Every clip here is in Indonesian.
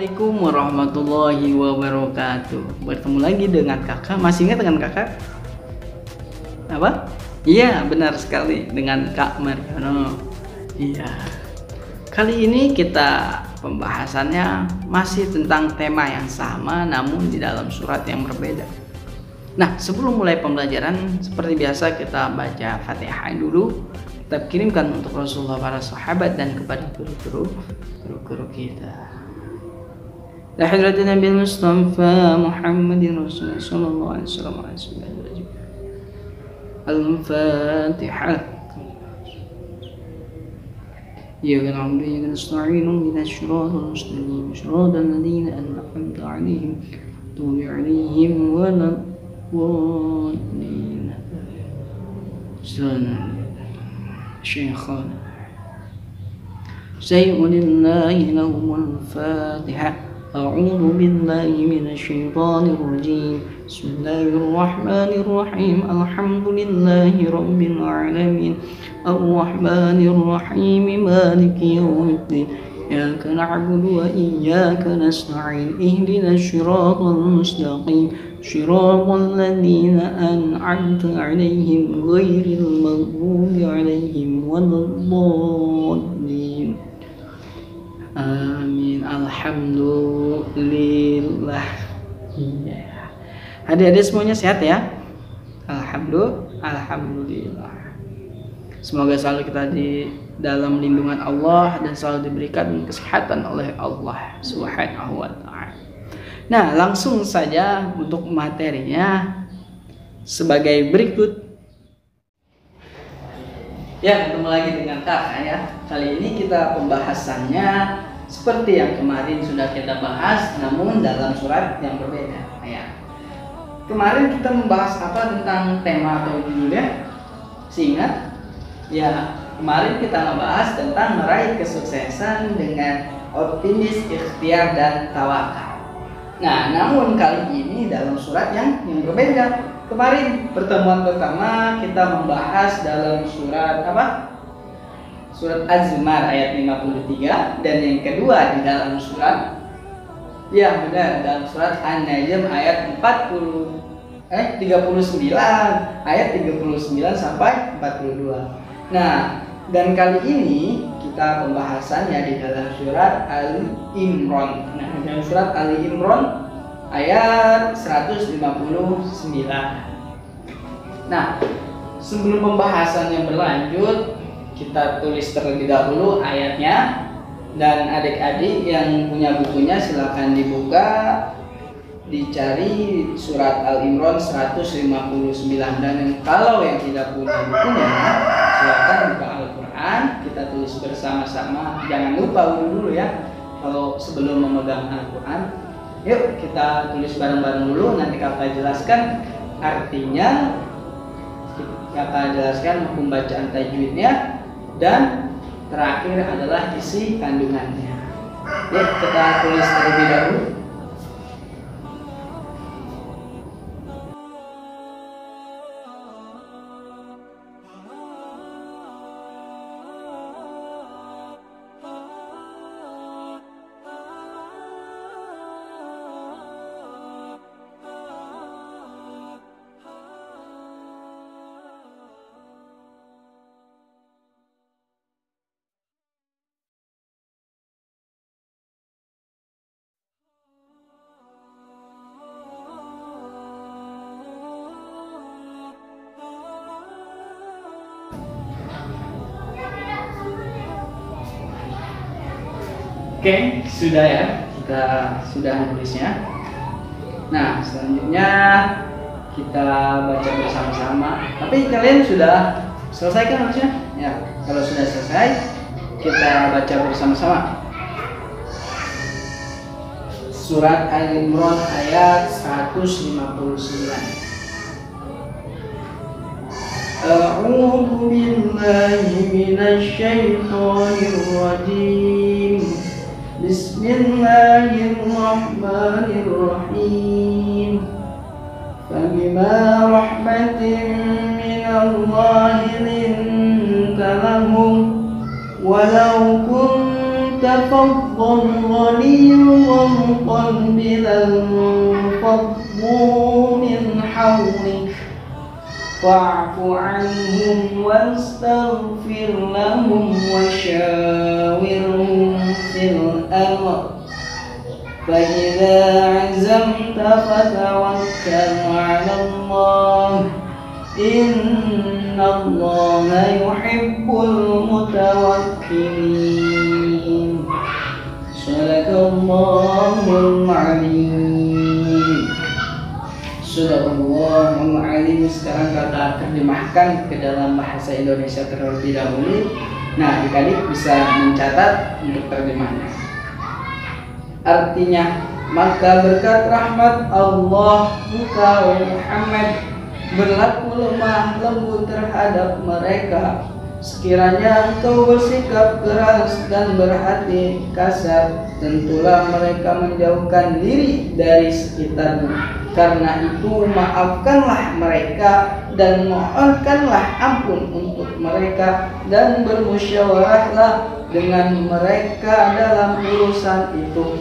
Assalamualaikum warahmatullahi wabarakatuh. Bertemu lagi dengan kakak. Masih ingat dengan kakak? Apa? Iya, benar sekali, dengan Kak Mariono. Iya. Kali ini kita pembahasannya masih tentang tema yang sama, namun di dalam surat yang berbeda. Nah, sebelum mulai pembelajaran, seperti biasa kita baca Fatihah dulu. Kita kirimkan untuk Rasulullah, para sahabat, dan kepada guru-guru kita. La hadratin Nabi Mustafa Muhammadin Rasulullah sallallahu alaihi wasallam. Al-Fatihah. Iyyaka na'budu wa iyyaka nasta'in ihdinas siratal mustaqim siratal ladzina an'amta 'alaihim ghairil 'alaihim waladdallin. Syekhana Sayyidina lahumul Fatihah. أعوذ بالله من الشيطان الرجيم بسم الله الرحمن الرحيم الحمد لله رب العالمين الرحمن الرحيم مالك يوم الدين إياك نعبد وإياك نستعين اهدنا الصراط المستقيم صراط الذين أنعمت عليهم غير المغضوب عليهم ولا الضالين. Amin. Alhamdulillah. Iya. Adik-adik semuanya sehat ya? Alhamdulillah. Semoga selalu kita di dalam lindungan Allah dan selalu diberikan kesehatan oleh Allah Subhanahu wa ta'ala. Nah, langsung saja untuk materinya sebagai berikut. Ya, ketemu lagi dengan kakak ya. Kali ini kita pembahasannya seperti yang kemarin sudah kita bahas, namun dalam surat yang berbeda. Ya. Kemarin kita membahas apa tentang tema atau judulnya? Ingat? Ya, kemarin kita membahas tentang meraih kesuksesan dengan optimis, ikhtiar, dan tawakal. Nah, namun kali ini dalam surat yang berbeda. Kemarin pertemuan pertama kita membahas dalam surat apa? Surat Az-Zumar ayat 53, dan yang kedua di dalam surat dalam surat An-Najm ayat 39 ayat 39 sampai 42. Nah, dan kali ini kita pembahasannya di dalam surat Al-Imran. Nah, dalam surat Al-Imran ayat 159. Nah, sebelum pembahasan yang berlanjut, kita tulis terlebih dahulu ayatnya, dan adik-adik yang punya bukunya silakan dibuka, dicari surat Al-Imran 159, dan kalau yang tidak punya bukunya silakan buka Al-Quran, kita tulis bersama-sama. Jangan lupa dulu ya, kalau sebelum memegang Al-Quran. Yuk kita tulis bareng-bareng dulu, nanti kakak jelaskan artinya, kakak jelaskan pembacaan tajwidnya, dan terakhir adalah isi kandungannya. Yuk kita tulis terlebih dahulu. Oke, sudah ya, kita sudah menulisnya. Nah, selanjutnya kita baca bersama-sama. Tapi kalian sudah selesai kan harusnya? Ya, kalau sudah selesai, kita baca bersama-sama. Surat Al-Imran ayat 159. A'udzu billahi minasy syaithanir rajim. Bismillahirrahmanirrahim. Fabima rahmatin minallahi linta lahum walau kunta فظا غليظا القلب لانفضوا من حولك فاعف عنهم واستغفر لهم وشاورهم في الأمر فإذا عزمت فتوكل على الله إن الله يحب المتوكلين. صدق الله العظيم. Sadaqallahul Azim. Sekarang kita terjemahkan ke dalam bahasa Indonesia terlebih dahulu. Nah, adik-adik bisa mencatat untuk terjemahnya. Artinya, maka berkat rahmat Allah engkau Muhammad berlaku lemah lembut terhadap mereka. Sekiranya engkau bersikap keras dan berhati kasar, tentulah mereka menjauhkan diri dari sekitarmu. Karena itu maafkanlah mereka dan mohonkanlah ampun untuk mereka dan bermusyawarahlah dengan mereka dalam urusan itu.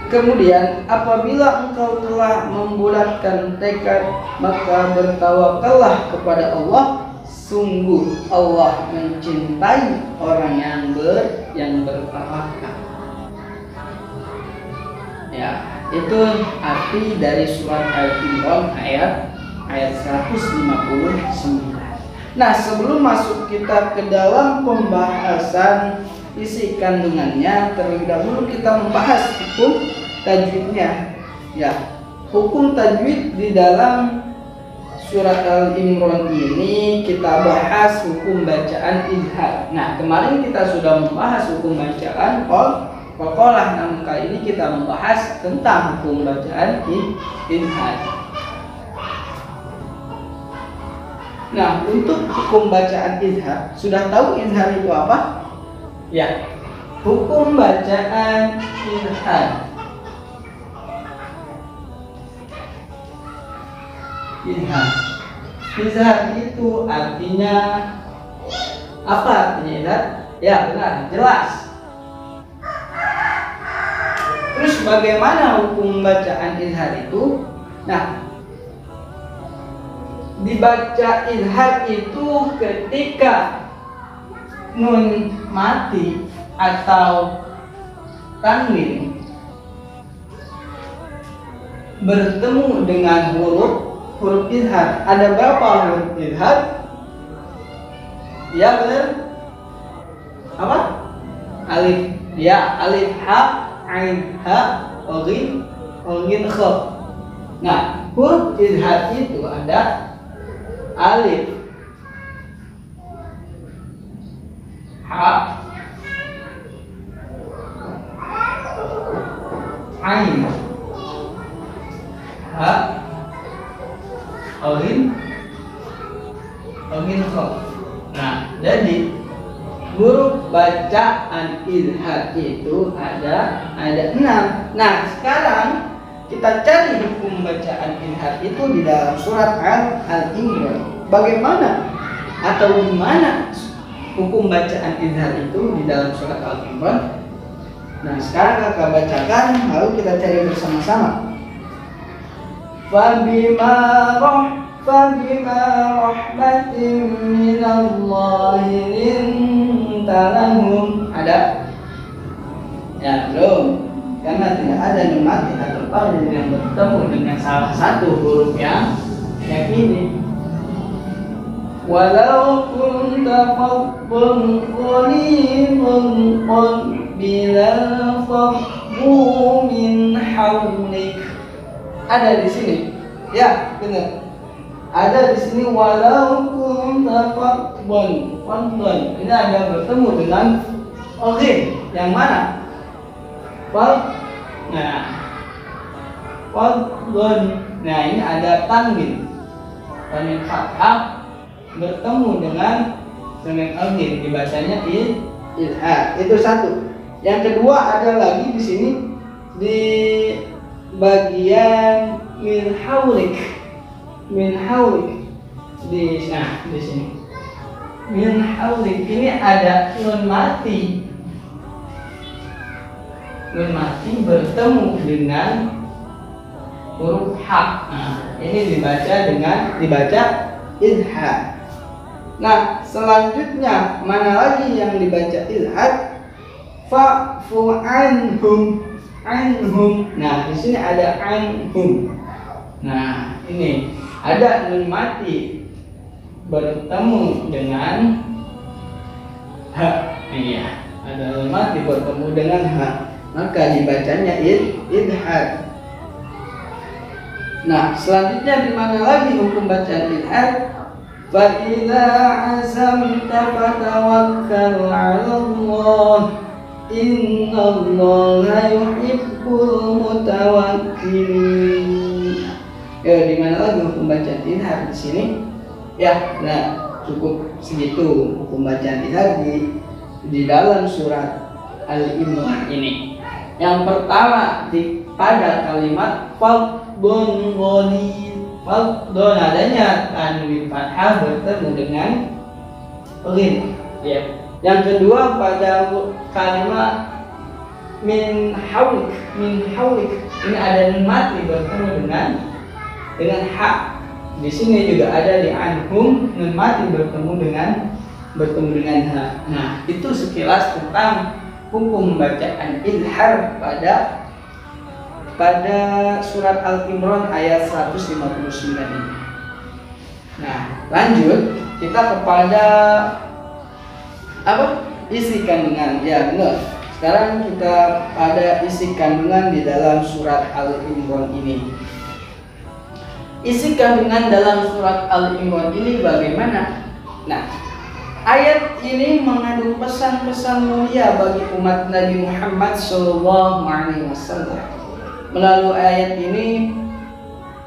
Kemudian apabila engkau telah membulatkan tekad, maka bertawakallah kepada Allah. Sungguh Allah mencintai orang yang bertawakal. Ya, itu arti dari surat Al-Imran ayat 159. Nah, sebelum masuk kita ke dalam pembahasan isi kandungannya, terlebih dahulu kita membahas hukum tajwidnya. Ya, hukum tajwid di dalam surat Al-Imran ini kita bahas hukum bacaan izhar. Nah, kemarin kita sudah membahas hukum bacaan qalqalah, namun kali ini kita membahas tentang hukum bacaan izhar. Nah, untuk hukum bacaan izhar, sudah tahu izhar itu apa? Ya, hukum bacaan izhar. Izhar itu artinya apa? Artinya izhar? Ya, benar, jelas. Terus bagaimana hukum bacaan izhar itu? Nah, dibaca izhar itu ketika nun mati atau tanwin bertemu dengan huruf izhar. Ada berapa huruf izhar? Ya, benar. Apa? Alif. Ya, alif, ha, ain, ha, ghin, kha. Nah, huruf izhar itu ada alif, ha, ain, ha, ghin, kha. Nah, jadi huruf bacaan izhar itu ada 6. Nah, sekarang kita cari hukum bacaan izhar itu di dalam surat Al-Imran. Bagaimana atau di mana hukum bacaan izhar itu di dalam surat Al-Imran? Nah, sekarang kakak bacakan, lalu kita cari bersama-sama. Fabima rahmatin minallahi linta lahum. Ada? Ya, belum. Karena tidak ada nun mati atau tanwin yang bertemu dengan salah satu huruf yang ini. Walau kunta faddan ghalidhal qalbi lanfaddu min hawlik. Ada di sini. Ya, benar. Ada di sini walau kunta faddan. Ini ada bertemu dengan ghin. Yang mana? Fadlun. Nah, ini ada tanwin fathah bertemu dengan alghin, dibacanya izhar. Itu satu. Yang kedua ada lagi di sini di bagian min haulik di sini min haulik ini ada nun mati. nun mati bertemu dengan huruf H. Nah, ini dibaca izhar. Nah, selanjutnya mana lagi yang dibaca izhar? Fa'fu anhum. Nah, di sini ada anhum. Nah, ini ada nun mati bertemu dengan H. Iya, ada nun mati bertemu dengan H. Maka dibacanya izhar. Nah, selanjutnya di mana lagi hukum bacaan izhar? Fa idza azamta fatawakkal 'ala Allah. Innallaha yuhibbul mutawakkilin. Di mana lagi hukum bacaan izhar di sini? Ya, nah cukup segitu hukum bacaan izhar di dalam surat Al-Imran ini. Yang pertama pada kalimat fadhun ghalid. Fadhun adanya tanwin fathah bertemu dengan ghalid. Ya. Yang kedua pada kalimat min hawlik. Ini ada nun mati bertemu dengan ha. Di sini juga ada di anhum nun mati bertemu dengan ha. Nah, itu sekilas tentang hukum bacaan izhar pada surat Al-Imran ayat 159 ini. Nah, lanjut kita kepada isi kandungan. Ya, benar. Sekarang kita pada isi kandungan di dalam surat Al-Imran ini. Isi kandungan dalam surat Al-Imran ini bagaimana? Nah, ayat ini mengandung pesan-pesan mulia bagi umat Nabi Muhammad SAW. Melalui ayat ini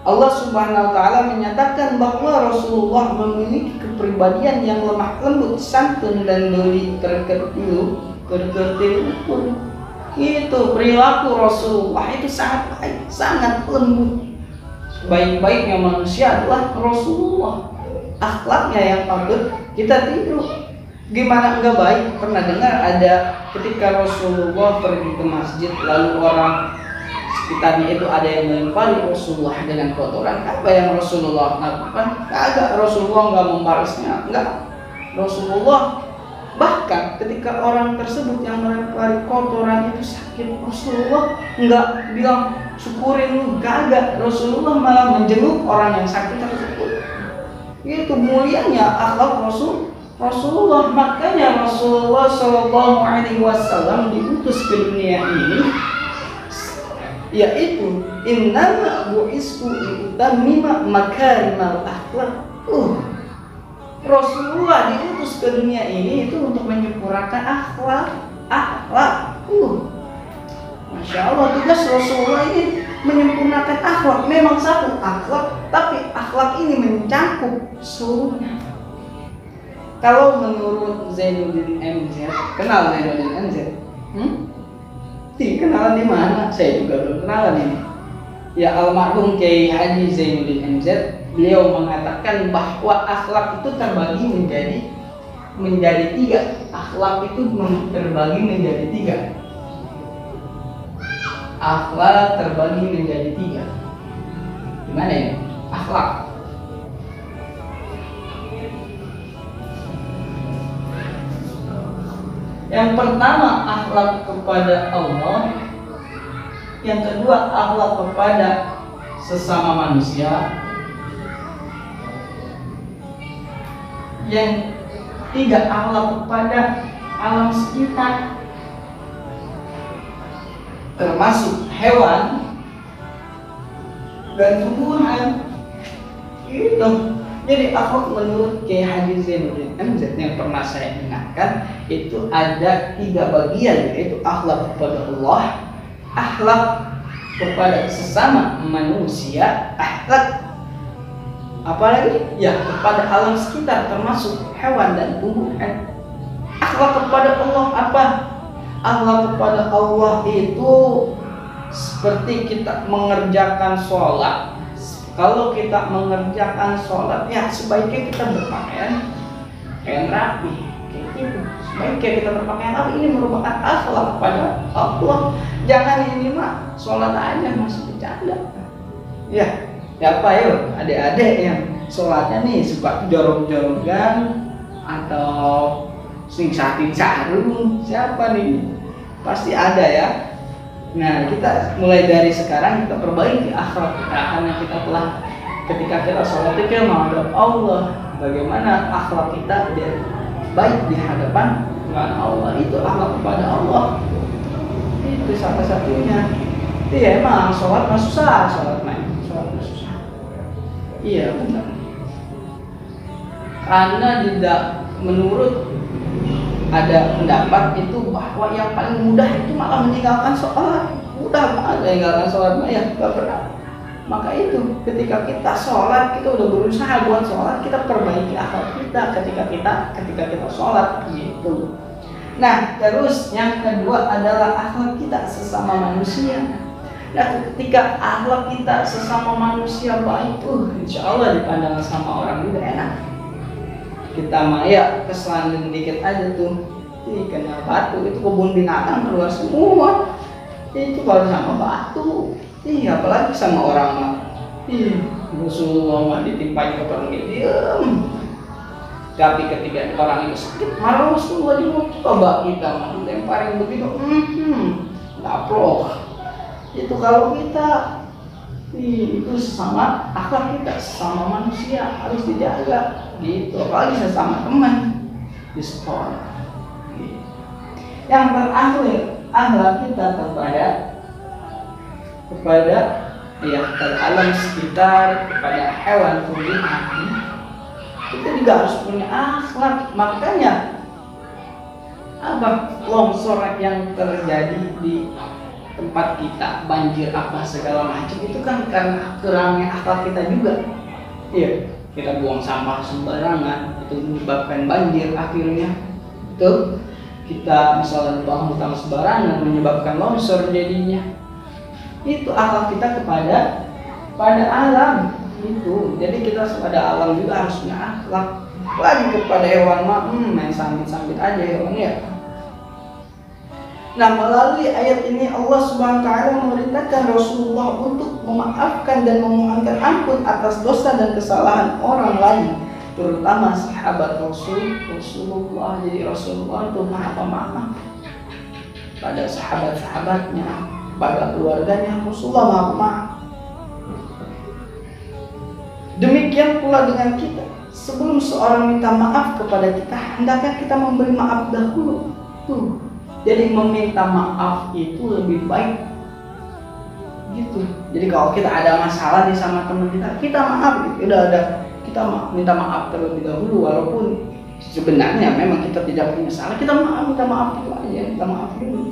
Allah Subhanahu wa taala menyatakan bahwa Rasulullah memiliki kepribadian yang lemah lembut, santun dan budi terkertil. Itu perilaku Rasulullah itu sangat baik, sangat lembut. Sebaik-baiknya manusia adalah Rasulullah. Akhlaknya yang patut kita tiru. Gimana enggak baik? Pernah dengar ada ketika Rasulullah pergi ke masjid lalu orang sekitarnya itu ada yang melempari Rasulullah dengan kotoran. Apa yang Rasulullah lakukan? Kagak, Rasulullah nggak membalasnya. Enggak. Rasulullah bahkan ketika orang tersebut yang melempari kotoran itu sakit, Rasulullah nggak bilang syukurin lu, kagak. Rasulullah malah menjenguk orang yang sakit tersebut. Itu mulianya akhlak Rasulullah. Makanya Rasulullah SAW diutus ke dunia ini, yaitu innama bu'istu liutammima makarimal akhlak. Rasulullah diutus ke dunia ini itu untuk menyempurnakan akhlak. Masya Allah, tugas Rasulullah ini menyempurnakan akhlak. Memang satu akhlak, tapi akhlak ini mencakup seluruhnya. Kalau menurut Zainuddin MZ, kenal Zainuddin MZ? Kenalan di mana? Saya juga belum kenalan ini. Ya, almarhum Kiai Haji Zainuddin MZ, beliau mengatakan bahwa akhlak itu terbagi menjadi tiga. Akhlak itu terbagi menjadi tiga. Akhlak terbagi menjadi tiga. Gimana ini? Akhlak. Yang pertama akhlak kepada Allah. Yang kedua akhlak kepada sesama manusia. Yang tiga akhlak kepada alam sekitar, termasuk hewan dan tumbuhan. Itu. Jadi akhlak menurut Kiai Haji Zainuddin MZ yang pernah saya ingatkan itu ada tiga bagian, yaitu akhlak kepada Allah, akhlak kepada sesama manusia, akhlak apalagi ya kepada alam sekitar termasuk hewan dan tumbuhan. Akhlak kepada Allah apa? Akhlak kepada Allah itu seperti kita mengerjakan sholat. Kalau kita mengerjakan sholat, ya sebaiknya kita berpakaian rapi, kayak gitu. Sebaiknya kita berpakaian rapi. Ini merupakan akhlak kepada Allah. Jangan ini mah sholat aja masih bercanda. Ya, siapa yuk adik-adik yang sholatnya nih suka jorok-jorokan atau sing-sating sarung, siapa nih? Pasti ada ya. Nah, kita mulai dari sekarang kita perbaiki akhlak kita, karena kita telah ketika kita sholat itu menghadap Allah, bagaimana akhlak kita baik di hadapan Tuhan Allah, itu akhlak kepada Allah. Itu satu-satunya. Iya emang sholat mah susah, sholat mah susah. Iya benar. Karena tidak menurut ada pendapat itu bahwa yang paling mudah itu malah meninggalkan sholat. Mudah banget meninggalkan sholat mah ya gak pernah. Maka itu ketika kita sholat kita udah berusaha buat sholat, kita perbaiki akhlak kita ketika kita sholat gitu. Nah, terus yang kedua adalah akhlak kita sesama manusia. Nah, ketika akhlak kita sesama manusia baik, insya Allah dipandang sama orang juga enak. Kita mah ya keselanjang dikit aja tuh, kena batu itu kebun binatang keluar semua. Itu kalau sama batu, apalagi sama orang mah. Rasulullah mah ditimpain ke orang diem. Tapi ketika orang itu sakit, marah Rasulullah coba kita mah lemparin begitu, gaplok. Itu kalau kita itu sesama akhlak kita sesama manusia harus dijaga gitu, apalagi sesama teman di sekolah. Yang terakhir akhlak kita kepada ya alam sekitar, kepada hewan tumbuhan. Kita juga harus punya akhlak. Makanya longsor yang terjadi di tempat kita, banjir apa segala macam itu kan karena kurangnya akhlak kita juga. Iya, kita buang sampah sembarangan itu menyebabkan banjir akhirnya. Itu kita misalnya buang hutang sembarangan menyebabkan longsor jadinya. Itu akhlak kita kepada alam. Itu jadi kita kepada alam juga harus punya akhlak. Lagi kepada hewan mah main sambit-sambit aja hewan ya. Nah, melalui ayat ini Allah Subhanahu wa taala memerintahkan Rasulullah untuk memaafkan dan memohonkan ampun atas dosa dan kesalahan orang lain, terutama sahabat Rasulullah. Jadi Rasulullah itu maha pemaaf pada sahabat-sahabatnya, pada keluarganya. Rasulullah maha pemaaf. Demikian pula dengan kita. Sebelum seorang minta maaf kepada kita, hendaknya kita memberi maaf dahulu. Jadi meminta maaf itu lebih baik. Gitu. Jadi kalau kita ada masalah nih sama teman kita maaf. Kita minta maaf terlebih dahulu, walaupun sebenarnya memang kita tidak punya salah. Kita minta maaf dulu aja, minta maaf dulu.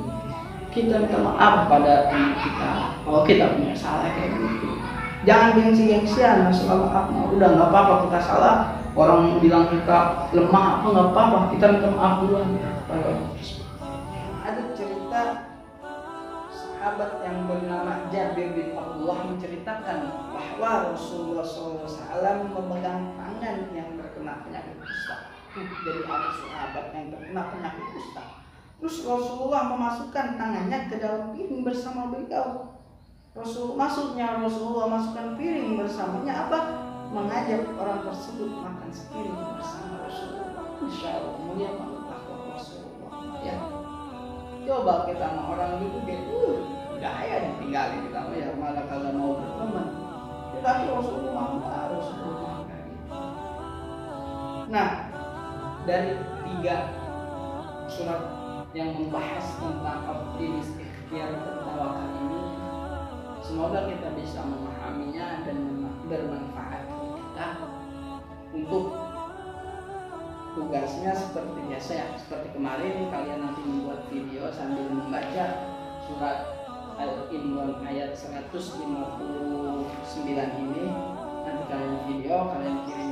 Kita minta maaf pada teman kita kalau kita punya salah kayak gitu. Jangan gengsi-gengsian masalah maaf. Udah nggak apa-apa kita salah. Orang bilang kita lemah apa nggak apa-apa. Kita minta maaf duluan. Ada cerita sahabat yang bernama Jabir bin Abdullah menceritakan bahwa Rasulullah SAW memegang tangan yang terkena penyakit kusta. Jadi ada sahabat yang terkena penyakit kusta. Terus Rasulullah memasukkan tangannya ke dalam piring bersama beliau. Rasulullah masukkan piring bersamanya apa? Mengajak orang tersebut makan sepiring bersama Rasulullah. Insya Allah mulia banget Rasulullah. Ya. Coba kita sama orang gitu, gaya ditinggalin kita ya, malah kalau mau berteman. Tetapi Rasulullah harus berteman. Nah, dari 3 surat yang membahas tentang optimis, ikhtiar, dan tawakal ini, semoga kita bisa memahaminya dan bermanfaat kita untuk tugasnya seperti biasa ya. Seperti kemarin kalian nanti membuat video sambil membaca surat Al-Imran ayat 159 ini. Nanti kalian video, kalian kirim